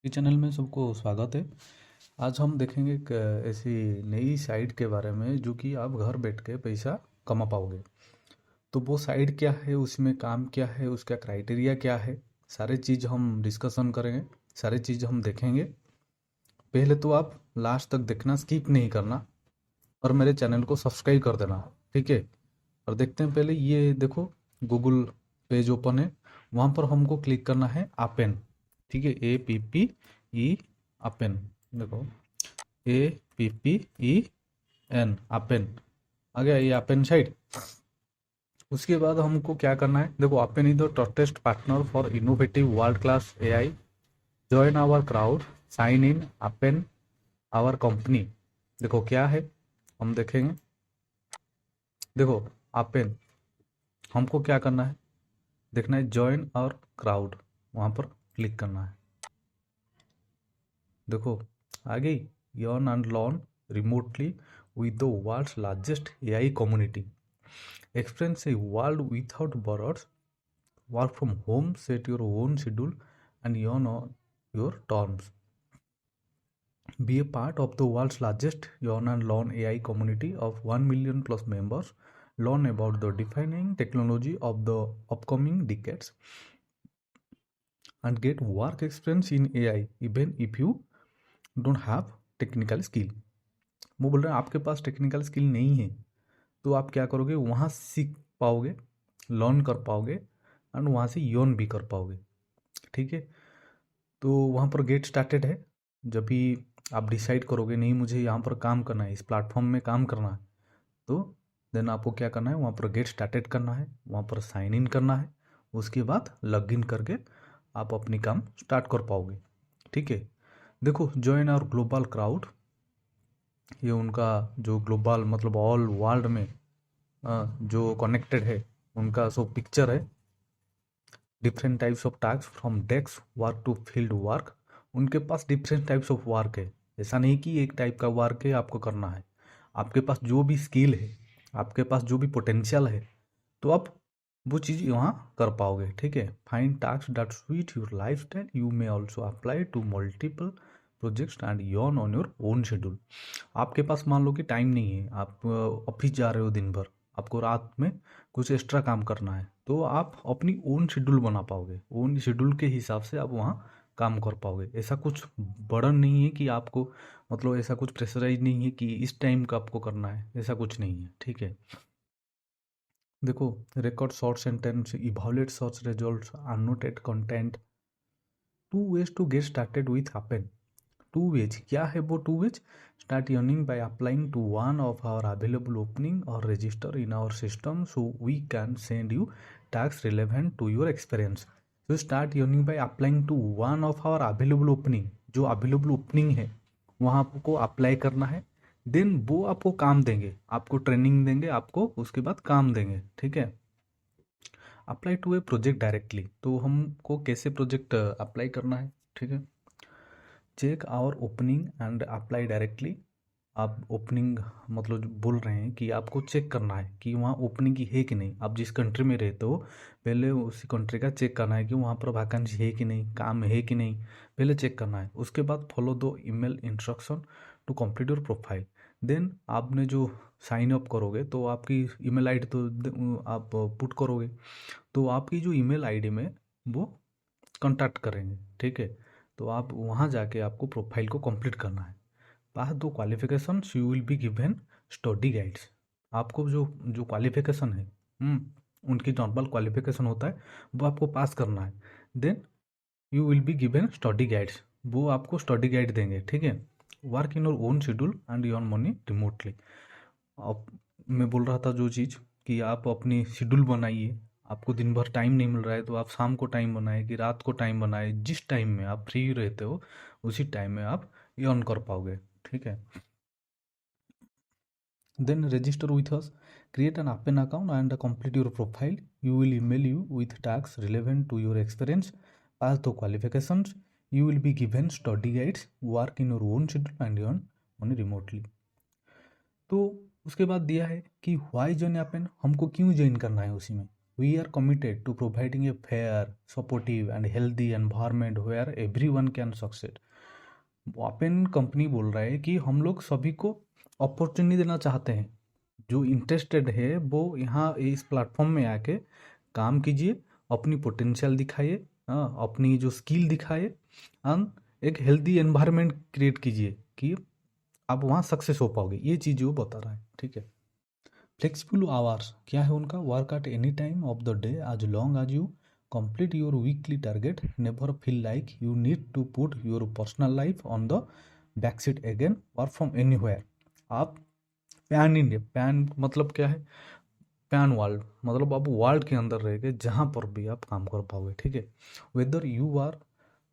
इस चैनल में सबको स्वागत है। आज हम देखेंगे एक ऐसी नई साइट के बारे में जो कि आप घर बैठ के पैसा कमा पाओगे। तो वो साइट क्या है, उसमें काम क्या है, उसका क्राइटेरिया क्या है, सारे चीज़ हम डिस्कशन करेंगे, सारे चीज़ हम देखेंगे। पहले तो आप लास्ट तक देखना, स्किप नहीं करना और मेरे चैनल को सब्सक्राइब कर देना, ठीक है। और देखते हैं, पहले ये देखो, गूगल पेज ओपन है, वहाँ पर हमको क्लिक करना है अपेन, ठीक है। APPE अपेन, देखो APPEN अपेन आ गया, ये अपेन साइट। उसके बाद हमको क्या करना है, देखो, Appen is the trusted partner for innovative world class AI। Join our crowd, sign in Appen our company. देखो क्या है, हम देखेंगे। देखो अपेन, हमको क्या करना है, देखना है ज्वाइन और क्राउड, वहाँ पर क्लिक करना है। देखो आ गई, earn and learn remotely with the world's largest AI community, experience a world without borders, work from home, set your own schedule and earn on your terms, be a part of the world's largest earn and learn AI community of 1 million plus members, learn about the defining technology of the upcoming decades and get work experience in AI even if you don't have technical skill। वो बोल रहे हैं आपके पास technical skill नहीं है तो आप क्या करोगे, वहाँ सीख पाओगे, लर्न कर पाओगे एंड वहाँ से अर्न भी कर पाओगे, ठीक है। तो वहाँ पर गेट स्टार्टेड है। जब भी आप डिसाइड करोगे नहीं मुझे यहाँ पर काम करना है, इस प्लेटफॉर्म में काम करना है, तो देन आपको क्या करना है, वहाँ पर गेट स्टार्टेड करना है, वहाँ पर साइन इन करना है। उसके बाद लॉग इन करके आप अपनी काम स्टार्ट कर पाओगे, ठीक है। देखो जॉइन आवर ग्लोबल क्राउड, ये उनका जो ग्लोबल मतलब ऑल वर्ल्ड में जो कनेक्टेड है उनका सो पिक्चर है। Different types of task from desk work to field work, उनके पास डिफरेंट टाइप्स ऑफ वर्क है। ऐसा नहीं कि एक टाइप का वर्क है आपको करना है, आपके पास जो भी स्किल है, आपके पास जो भी पोटेंशियल है, तो आप वो चीज़ वहाँ कर पाओगे, ठीक है। Find task that suit your lifestyle, you may also apply to multiple projects and earn on your own schedule. आपके पास मान लो कि टाइम नहीं है, आप ऑफिस जा रहे हो दिन भर, आपको रात में कुछ एक्स्ट्रा काम करना है, तो आप अपनी ओन शेड्यूल बना पाओगे, ओन शेड्यूल के हिसाब से आप वहाँ काम कर पाओगे। ऐसा कुछ बर्डन नहीं है कि आपको, मतलब ऐसा कुछ प्रेशराइज नहीं है कि इस टाइम का आपको करना है, ऐसा कुछ नहीं है, ठीक है। देखो record short sentence, evaluate search results, annotated content. Two ways to get started with Appen. Two ways क्या है वो, two ways start earning by applying to one of our available opening और register in our system so we can send you tasks relevant to your experience. तो start earning by applying to one of our available opening, जो available opening है वहाँ आपको apply करना है। Then वो आपको काम देंगे, आपको ट्रेनिंग देंगे, आपको उसके बाद काम देंगे, ठीक है। Apply to a project directly, तो हमको कैसे प्रोजेक्ट अप्लाई करना है, ठीक है। Check our opening and apply directly. आप ओपनिंग मतलब जो बोल रहे हैं कि आपको चेक करना है कि वहाँ ओपनिंग की है कि नहीं, आप जिस कंट्री में रहते हो पहले उसी कंट्री का चेक करना है कि वहाँ पर वैकेंसी है कि नहीं, काम है कि नहीं, पहले चेक करना है। उसके बाद follow the email instruction to complete your profile. Then आपने जो साइन अप करोगे तो आपकी ईमेल आईडी तो आप पुट करोगे, तो आपकी जो ईमेल आईडी में वो कांटेक्ट करेंगे, ठीक है। तो आप वहाँ जाके आपको प्रोफाइल को कंप्लीट करना है। पास दो qualifications, you will be given study guides. आपको जो जो क्वालिफिकेशन है, उनकी नॉर्मल क्वालिफिकेशन होता है, वो आपको पास करना है। Then you will be given study guides, वो आपको स्टडी गाइड देंगे, ठीक है। Work in your own schedule and earn money remotely. अब मैं बोल रहा था जो चीज़ कि आप अपनी शेड्यूल बनाइए, आपको दिन भर टाइम नहीं मिल रहा है तो आप शाम को टाइम बनाए कि रात को टाइम बनाए, जिस टाइम में आप फ्री रहते हो उसी टाइम में आप अर्न कर पाओगे, ठीक है। Then register with us, create an Appen account and complete your profile. You will email you with tasks relevant to your experience. Pass the qualifications. You will be given study guides. Work in your own schedule and earn money remotely. तो उसके बाद दिया है कि Y join एपेन, हमको क्यों join करना है उसी में। We are committed to providing a fair, supportive and healthy environment where everyone can succeed. Open company बोल रहा है कि हम लोग सभी को अपॉर्चुनिटी देना चाहते हैं। जो इंटरेस्टेड है वो यहाँ इस प्लेटफॉर्म में आके काम कीजिए, अपनी पोटेंशियल दिखाइए, अपनी जो स्किल दिखाइए एंड एक हेल्दी एनवायरनमेंट क्रिएट कीजिए कि आप वहाँ सक्सेस हो पाओगे। ये चीज़ वो बता रहा है, ठीक है। फ्लेक्सिबल आवर्स क्या है उनका, work at any time of the day as long as you complete your weekly target, never feel like you need to put your personal life on the back seat again, work from anywhere. आप pan India, pan मतलब क्या है, pan world मतलब आप world के अंदर रह के जहाँ पर भी आप काम कर पाओगे, ठीक है। वेदर यू आर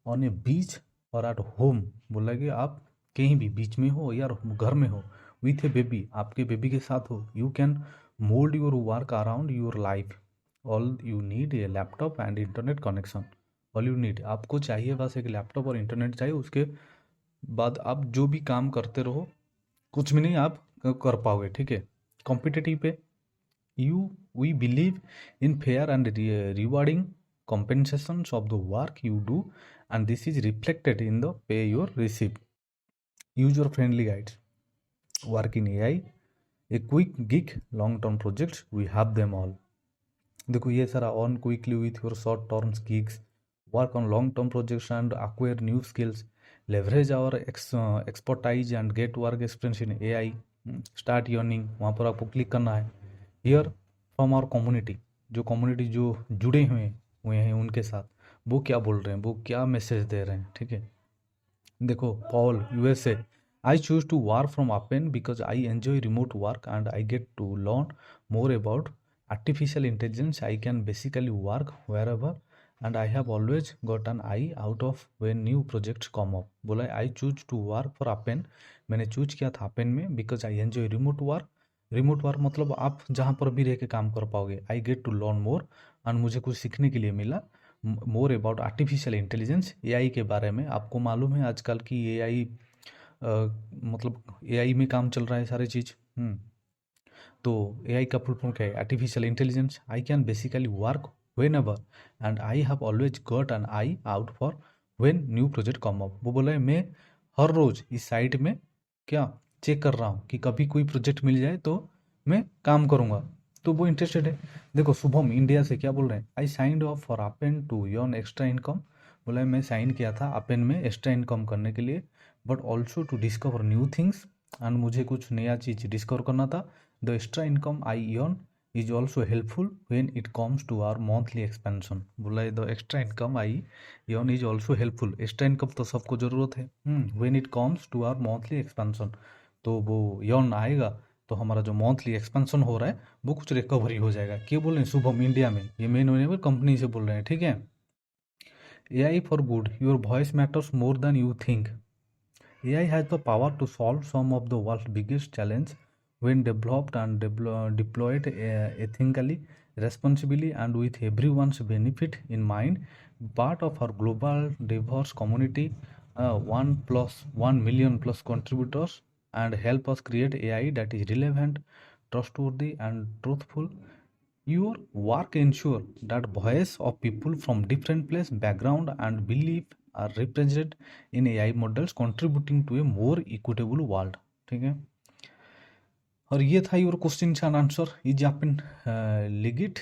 ऑन ए बीच और एट होम, बोला कि आप कहीं भी बीच में हो या घर में हो, विथ ए बेबी, आपके बेबी के साथ हो, you can mould your work around your life. All you need a laptop and internet connection. All you need, आपको चाहिए बस एक लैपटॉप और इंटरनेट चाहिए, उसके बाद आप जो भी काम करते रहो, कुछ भी नहीं आप कर पाओगे, ठीक है। कॉम्पिटिटिव पे we believe in fair and rewarding compensations of the work you do, and this is reflected in the pay you receive. User friendly guides, work in AI, a quick gig, long term projects, we have them all. देखो ये सारा on quickly with your short term gigs, work on long term projects and acquire new skills, leverage our expertise and get work experience in AI, start earning, वहाँ पर आपको click करना है। Here from our community, जो community जो जुड़े हुए हैं उनके साथ, वो क्या बोल रहे हैं, वो क्या मैसेज दे रहे हैं, ठीक है। देखो Paul USA, I choose to work from Appen because I enjoy remote work and I get to learn more about artificial intelligence. I can basically work wherever and I have always got an I out of when new projects come up. बोला I choose to work for Appen, मैंने choose किया था Appen में, because I enjoy remote work. Remote work मतलब आप जहाँ पर भी रह के काम कर पाओगे। I get to learn more, and मुझे कुछ सीखने के लिए मिला, more about artificial intelligence, AI के बारे में। आपको मालूम है आजकल की एआई मतलब एआई में काम चल रहा है सारी चीज़। तो एआई का फुल फॉर्म क्या है, artificial intelligence. I can basically work when ever and I have always got an I out for when new project come up. वो बोला है मैं हर रोज़ इस साइट में क्या चेक कर रहा हूँ कि कभी कोई प्रोजेक्ट मिल जाए तो मैं काम करूँगा, तो वो इंटरेस्टेड है। देखो शुभम इंडिया से क्या बोल रहे हैं, I signed up for Appen to earn extra income. बोला है मैं साइन किया था अपेन में एक्स्ट्रा इनकम करने के लिए, but also to discover new things, and मुझे कुछ नया चीज़ डिस्कवर करना था। The extra income I earn is also helpful when it comes to our monthly expansion. बोला है the extra income I earn is also helpful, extra income तो सबको ज़रूरत है, when it comes to our monthly expansion. तो वो यौन आएगा तो हमारा जो मंथली एक्सपेंशन हो रहा है वो कुछ रिकवरी हो जाएगा। क्या बोल रहे हैं शुभम इंडिया में, ये मेन वेनेबल कंपनी से बोल रहे हैं, ठीक है। AI for good, your voice matters more than you think. AI has the power to solve some of the world biggest challenge when developed and deployed ethically, responsibly and with everyone's benefit in mind. Part of our global diverse community, 1 million plus contributors, and help us create AI that is relevant, trustworthy and truthful. Your work ensure that voice of people from different place, background and belief are represented in AI models, contributing to a more equitable world, ठीक है। और ये था your question and answer, is Appen legit,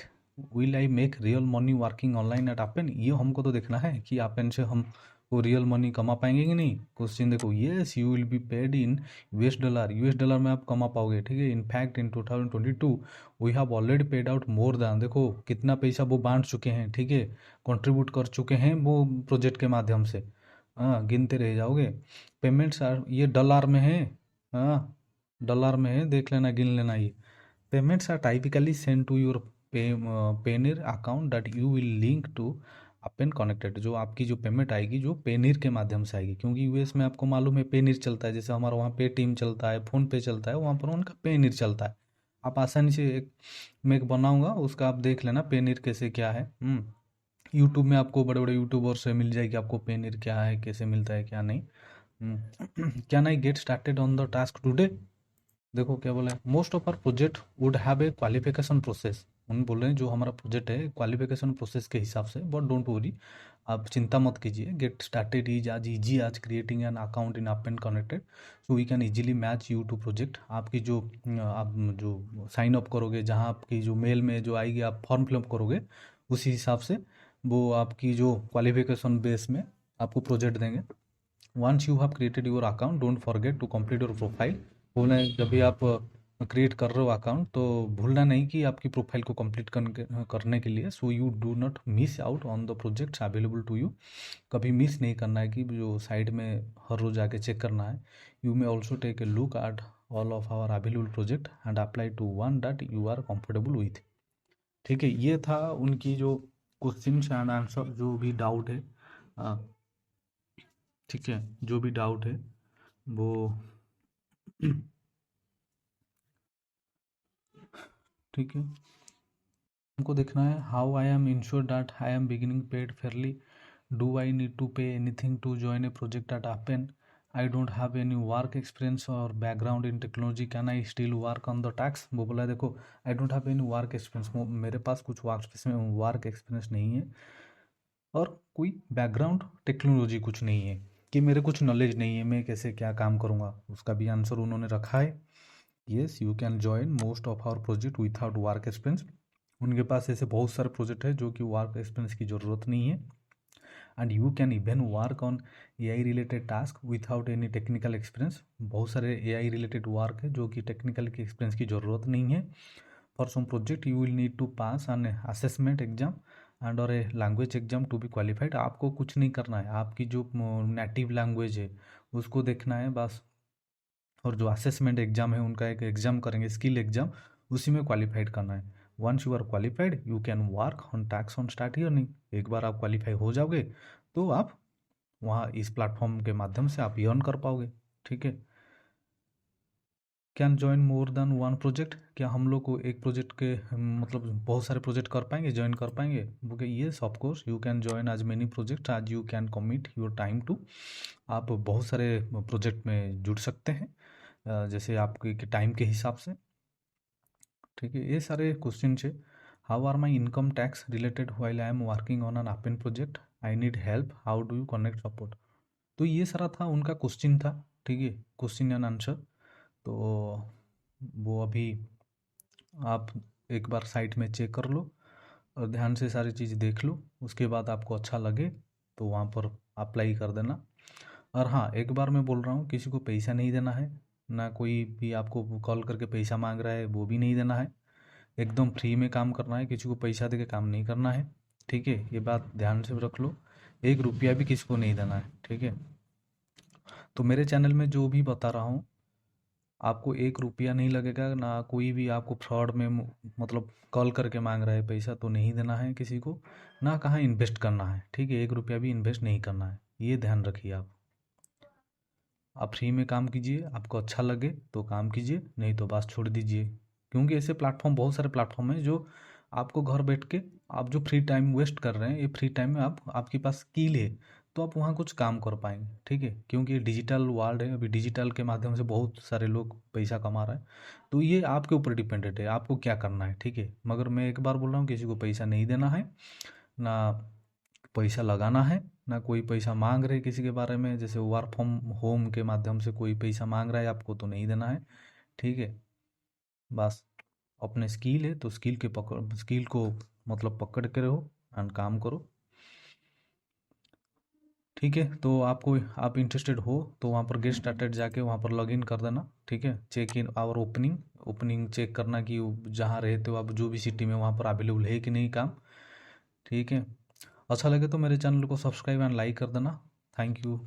will I make real money working online at Appen. ये हमको तो देखना है कि अपेन से हम वो रियल मनी कमा पाएंगे कि नहीं। क्वेश्चन देखो, yes you will be paid in $, US dollar में आप कमा पाओगे, ठीक है। In fact in 2022 we have already paid out more than, देखो कितना पैसा वो बांट चुके हैं, ठीक है, कंट्रीब्यूट कर चुके हैं वो प्रोजेक्ट के माध्यम से। हाँ गिनते रह जाओगे। पेमेंट्स ये डॉलर में है, हाँ डॉलर में है, देख लेना गिन लेना। ये payments are typically send to your Payoneer account that you will link to Appen connected. जो आपकी जो पेमेंट आएगी जो पेनिर के माध्यम से आएगी, क्योंकि यूएस में आपको मालूम है पेनिर चलता है, जैसे हमारा वहाँ पेटीएम चलता है, फ़ोन पे चलता है, वहाँ पर उनका पेनिर चलता है। आप आसानी से मैं एक बनाऊँगा उसका, आप देख लेना पेनिर कैसे क्या है। यूट्यूब में आपको बड़े बड़े यूट्यूबर से मिल जाएगी आपको पेनिर क्या है, कैसे मिलता है क्या नहीं। Can I get started on the task today. देखो क्या बोला है, most of our project would have a qualification process. उन बोल रहे हैं जो हमारा प्रोजेक्ट है क्वालिफिकेशन प्रोसेस के हिसाब से, बट डोंट वरी, आप चिंता मत कीजिए। Get started is as easy as creating an account in up and connected, so we can easily match you to project. आपकी जो आप जो साइन अप करोगे, जहाँ आपकी जो मेल में जो आएगी, आप फॉर्म फिलअप करोगे, उसी हिसाब से वो आपकी जो क्वालिफिकेशन बेस में आपको प्रोजेक्ट देंगे। Once you have created your account, don't forget to complete your profile. बोले जब भी आप क्रिएट कर रहे हो अकाउंट, तो भूलना नहीं कि आपकी प्रोफाइल को कंप्लीट करने के लिए, so you do not miss out on the projects available to you. कभी मिस नहीं करना है कि जो साइड में हर रोज आके चेक करना है। You may also take a look at all of our available project and apply to one that you are comfortable with. ठीक है, ये था उनकी जो क्वेश्चन एंड आंसर, जो भी डाउट है, ठीक है, जो भी डाउट है वो ठीक है, हमको देखना है। How I am ensure that I am beginning paid fairly, do I need to pay anything to join a project at Appen, I don't have any work experience और background in technology, can I still work on the tasks. वो बोला देखो, I don't have any work experience, मेरे पास कुछ work experience नहीं है, और कोई बैकग्राउंड टेक्नोलॉजी कुछ नहीं है, कि मेरे कुछ नॉलेज नहीं है, मैं कैसे क्या काम करूँगा, उसका भी आंसर उन्होंने रखा है। Yes, you can join most of our project without work experience. उनके पास ऐसे बहुत सारे प्रोजेक्ट है जो कि वर्क एक्सपीरियंस की ज़रूरत नहीं है। And you can even work on AI related task without any technical experience. बहुत सारे AI रिलेटेड वर्क है जो कि टेक्निकल की एक्सपीरियंस की ज़रूरत नहीं है। For some project you will need to pass an assessment exam and और a language exam to be qualified. आपको कुछ नहीं करना है, आपकी जो नेटिव लैंग्वेज है उसको देखना है बस, और जो असेसमेंट एग्जाम है उनका एक एग्जाम करेंगे, स्किल एग्जाम, उसी में क्वालिफाइड करना है। Once you are qualified you can work on tasks and start earning. एक बार आप क्वालिफाई हो जाओगे तो आप वहाँ इस प्लेटफॉर्म के माध्यम से आप अर्न कर पाओगे। ठीक है, can join more than one project, क्या हम लोग को एक प्रोजेक्ट के मतलब बहुत सारे प्रोजेक्ट कर पाएंगे, ज्वाइन कर पाएंगे। बोले yes of course, you can join as many project as you can commit your time to. आप बहुत सारे प्रोजेक्ट में जुड़ सकते हैं जैसे आपके टाइम के हिसाब से। ठीक है, ये सारे क्वेश्चन है। How are my income tax related while I am working on an Appen project, I need help, how do you connect support. तो ये सारा था उनका क्वेश्चन था। ठीक है, क्वेश्चन एंड आंसर। तो वो अभी आप एक बार साइट में चेक कर लो और ध्यान से सारी चीज़ देख लो, उसके बाद आपको अच्छा लगे तो वहाँ पर अप्लाई कर देना। और हाँ, एक बार मैं बोल रहा हूँ, किसी को पैसा नहीं देना है, ना कोई भी आपको कॉल करके पैसा मांग रहा है वो भी नहीं देना है। एकदम फ्री में काम करना है, किसी को पैसा दे के काम नहीं करना है। ठीक है, ये बात ध्यान से रख लो, 1 रुपया भी किसी को नहीं देना है। ठीक है, तो मेरे चैनल में जो भी बता रहा हूँ, आपको 1 रुपया नहीं लगेगा, ना कोई भी आपको फ्रॉड में मतलब कॉल करके मांग रहा है पैसा, तो नहीं देना है किसी को, ना कहाँ इन्वेस्ट करना है। ठीक है, 1 रुपया भी इन्वेस्ट नहीं करना है, ये ध्यान रखिए। आप फ्री में काम कीजिए, आपको अच्छा लगे तो काम कीजिए, नहीं तो बस छोड़ दीजिए। क्योंकि ऐसे प्लेटफॉर्म, बहुत सारे प्लेटफॉर्म हैं जो आपको घर बैठ के, आप जो फ्री टाइम वेस्ट कर रहे हैं, ये फ्री टाइम में आपके पास स्किल है तो आप वहाँ कुछ काम कर पाएंगे। ठीक है, क्योंकि ये डिजिटल वर्ल्ड है, अभी डिजिटल के माध्यम से बहुत सारे लोग पैसा कमा रहे हैं, तो ये आपके ऊपर डिपेंडेंट है, आपको क्या करना है। ठीक है, मगर मैं एक बार बोल रहा हूँ, किसी को पैसा नहीं देना है, ना पैसा लगाना है, ना कोई पैसा मांग रहे किसी के बारे में, जैसे वर्क फ्रॉम होम के माध्यम से कोई पैसा मांग रहा है आपको, तो नहीं देना है। ठीक है, बस अपने स्किल है तो स्किल को मतलब पकड़ के रहो एंड काम करो। ठीक है, तो आप इंटरेस्टेड हो तो वहाँ पर गेट स्टार्टेड जाके वहाँ पर लॉगिन कर देना। ठीक है, check in our opening check करना कि जहाँ रहते हो आप, जो भी सिटी में, वहाँ पर अवेलेबल है कि नहीं काम। ठीक है, अच्छा लगे तो मेरे चैनल को सब्सक्राइब एंड लाइक कर देना। Thank you.